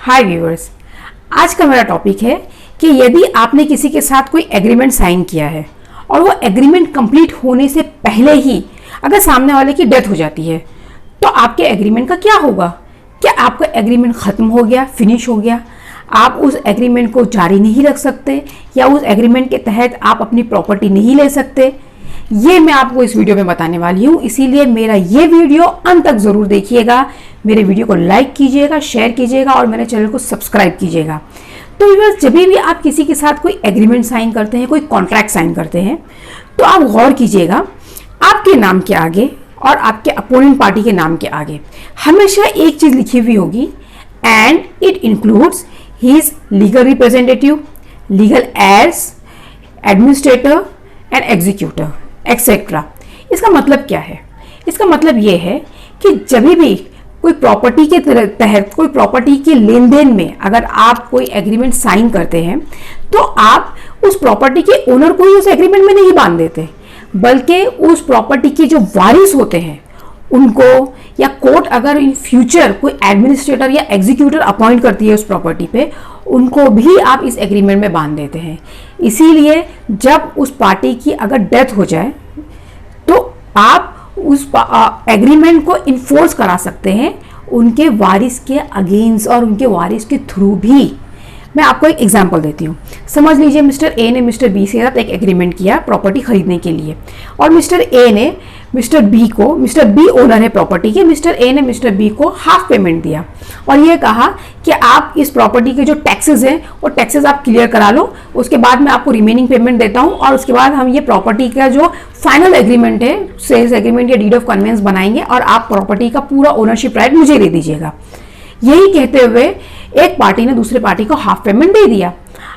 हाय viewers, आज का मेरा टॉपिक है कि यदि आपने किसी के साथ कोई एग्रीमेंट साइन किया है और वो एग्रीमेंट कंप्लीट होने से पहले ही अगर सामने वाले की डेथ हो जाती है तो आपके एग्रीमेंट का क्या होगा। क्या आपका एग्रीमेंट ख़त्म हो गया, फिनिश हो गया? आप उस एग्रीमेंट को जारी नहीं रख सकते या उस एग्रीमेंट के तहत आप अपनी प्रॉपर्टी नहीं ले सकते? ये मैं आपको इस वीडियो में बताने वाली हूँ, इसीलिए मेरा ये वीडियो अंत तक ज़रूर देखिएगा। मेरे वीडियो को लाइक कीजिएगा, शेयर कीजिएगा और मेरे चैनल को सब्सक्राइब कीजिएगा। तो व्यूअर्स, जब भी आप किसी के साथ कोई एग्रीमेंट साइन करते हैं, कोई कॉन्ट्रैक्ट साइन करते हैं, तो आप गौर कीजिएगा आपके नाम के आगे और आपके अपोनेंट पार्टी के नाम के आगे हमेशा एक चीज़ लिखी हुई होगी, and it includes his legal representative, legal aids, administrator and executor etcetera. इसका मतलब क्या है? इसका मतलब ये है कि जब भी कोई प्रॉपर्टी के तहत, कोई प्रॉपर्टी के लेन देन में अगर आप कोई एग्रीमेंट साइन करते हैं तो आप उस प्रॉपर्टी के ओनर को ही उस एग्रीमेंट में नहीं बांध देते, बल्कि उस प्रॉपर्टी के जो वारिस होते हैं उनको, या कोर्ट अगर इन फ्यूचर कोई एडमिनिस्ट्रेटर या एग्जीक्यूटर अपॉइंट करती है उस प्रॉपर्टी पे, उनको भी आप इस एग्रीमेंट में बांध देते हैं। इसीलिए जब उस पार्टी की अगर डेथ हो जाए तो आप उस एग्रीमेंट को इन्फोर्स करा सकते हैं उनके वारिस के अगेंस्ट और उनके वारिस के थ्रू भी। मैं आपको एक एग्जांपल देती हूँ। समझ लीजिए मिस्टर ए ने मिस्टर बी से साथ एक एग्रीमेंट किया प्रॉपर्टी खरीदने के लिए, और मिस्टर ए ने मिस्टर बी को, मिस्टर बी ओनर है प्रॉपर्टी के, मिस्टर ए ने मिस्टर बी को हाफ पेमेंट दिया और ये कहा कि आप इस प्रॉपर्टी के जो टैक्सेस हैं वो टैक्सेस आप क्लियर करा लो, उसके बाद मैं आपको रिमेनिंग पेमेंट देता हूँ और उसके बाद हम ये प्रॉपर्टी का जो फाइनल एग्रीमेंट है, सेल्स एग्रीमेंट या डीड ऑफ कन्वेंस बनाएंगे और आप प्रॉपर्टी का पूरा ओनरशिप राइट मुझे दे दीजिएगा। यही कहते हुए एक पार्टी ने दूसरे पार्टी को हाफ पेमेंट दे दिया।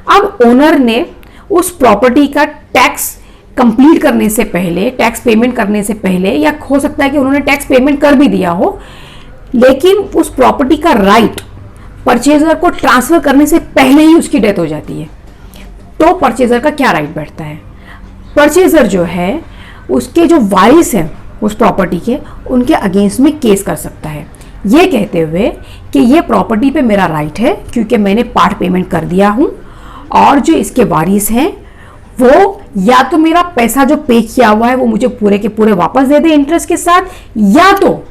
अब ओनर ने उस प्रॉपर्टी का टैक्स कंप्लीट करने से पहले, टैक्स पेमेंट करने से पहले, या हो सकता है कि उन्होंने टैक्स पेमेंट कर भी दिया हो, लेकिन उस प्रॉपर्टी का राइट परचेजर को ट्रांसफर करने से पहले ही उसकी डेथ हो जाती है, तो परचेजर का क्या राइट बैठता है? परचेजर जो है उसके जो वारिस हैं उस प्रॉपर्टी के, उनके अगेंस्ट में केस कर सकता है, ये कहते हुए कि ये प्रॉपर्टी पे मेरा राइट है क्योंकि मैंने पार्ट पेमेंट कर दिया हूँ, और जो इसके वारिस हैं वो या तो मेरा पैसा जो पे किया हुआ है वो मुझे पूरे के पूरे वापस दे दे इंटरेस्ट के साथ, या तो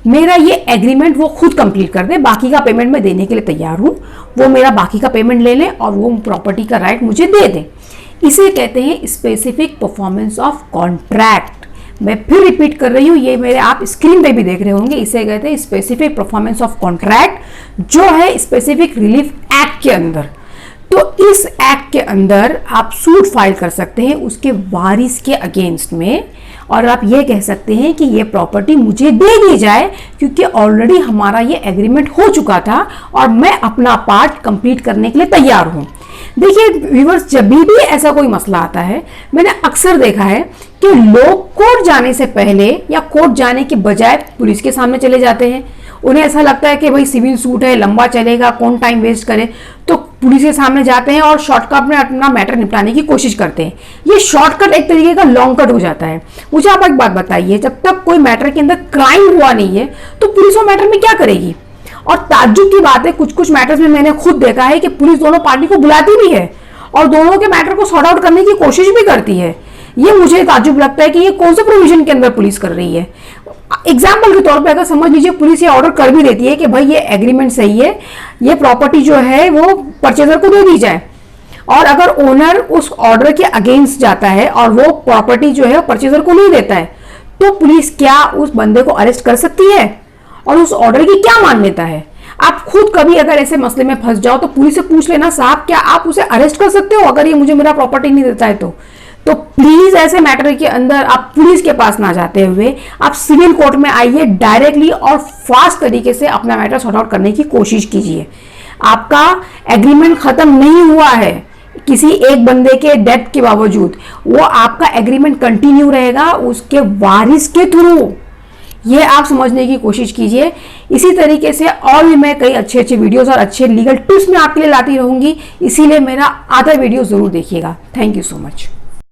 मेरा ये एग्रीमेंट वो खुद कंप्लीट कर दे, बाकी का पेमेंट मैं देने के लिए तैयार हूँ, वो मेरा बाकी का पेमेंट ले लें और वो प्रॉपर्टी का राइट मुझे दे दें। इसे कहते हैं स्पेसिफिक परफॉर्मेंस ऑफ कॉन्ट्रैक्ट। मैं फिर रिपीट कर रही हूँ, ये मेरे आप स्क्रीन पे भी देख रहे होंगे। इसे कहते हैं स्पेसिफिक परफॉर्मेंस ऑफ कॉन्ट्रैक्ट, जो है स्पेसिफिक रिलीफ एक्ट के अंदर। तो इस एक्ट के अंदर आप सूट फाइल कर सकते हैं उसके वारिस के अगेंस्ट में, और आप ये कह सकते हैं कि ये प्रॉपर्टी मुझे दे दी जाए क्योंकि ऑलरेडी हमारा ये एग्रीमेंट हो चुका था और मैं अपना पार्ट कंप्लीट करने के लिए तैयार हूँ। देखिए व्यूअर्स, जब भी ऐसा कोई मसला आता है, मैंने अक्सर देखा है कि लोग कोर्ट जाने से पहले या कोर्ट जाने के बजाय पुलिस के सामने चले जाते हैं। उन्हें ऐसा लगता है कि भाई सिविल सूट है, लंबा चलेगा, कौन टाइम वेस्ट करे, तो पुलिस के सामने जाते हैं और शॉर्टकट में अपना मैटर निपटाने की कोशिश करते हैं। ये शॉर्टकट एक तरीके का लॉन्ग कट हो जाता है। मुझे आप एक बात बताइए, जब तक कोई मैटर के अंदर क्राइम हुआ नहीं है तो पुलिस वो मैटर में क्या करेगी? और ताज्जुब की बात है, कुछ कुछ मैटर्स में मैंने खुद देखा है कि पुलिस दोनों पार्टी को बुलाती भी है और दोनों के मैटर को सॉर्ट आउट करने की कोशिश भी करती है। ये मुझे ताज्जुब लगता है कि ये कौन से प्रोविजन के अंदर पुलिस कर रही है। एग्जाम्पल के तौर पे अगर समझ लीजिए पुलिस ये ऑर्डर कर भी देती है कि भाई ये एग्रीमेंट सही है, ये प्रॉपर्टी जो है वो परचेजर को दे दी जाए, और अगर ओनर उस ऑर्डर के अगेंस्ट जाता है और वो प्रॉपर्टी जो है परचेजर को नहीं देता है, तो पुलिस क्या उस बंदे को अरेस्ट कर सकती है? और उस ऑर्डर की क्या मान्यता है? आप खुद कभी अगर ऐसे मसले में फंस जाओ तो पुलिस से पूछ लेना, साहब क्या आप उसे अरेस्ट कर सकते हो अगर ये मुझे मेरा प्रॉपर्टी नहीं देता है? तो प्लीज ऐसे मैटर के अंदर आप पुलिस के पास ना जाते हुए आप सिविल कोर्ट में आइए डायरेक्टली और फास्ट तरीके से अपना मैटर सॉर्ट आउट करने की कोशिश कीजिए। आपका एग्रीमेंट खत्म नहीं हुआ है किसी एक बंदे के डेथ के बावजूद, वो आपका एग्रीमेंट कंटिन्यू रहेगा उसके वारिस के थ्रू। ये आप समझने की कोशिश कीजिए। इसी तरीके से और भी मैं कई अच्छे अच्छे वीडियोस और अच्छे लीगल टिप्स में आपके लिए लाती रहूंगी, इसीलिए मेरा आधा वीडियो जरूर देखिएगा। Thank you so much.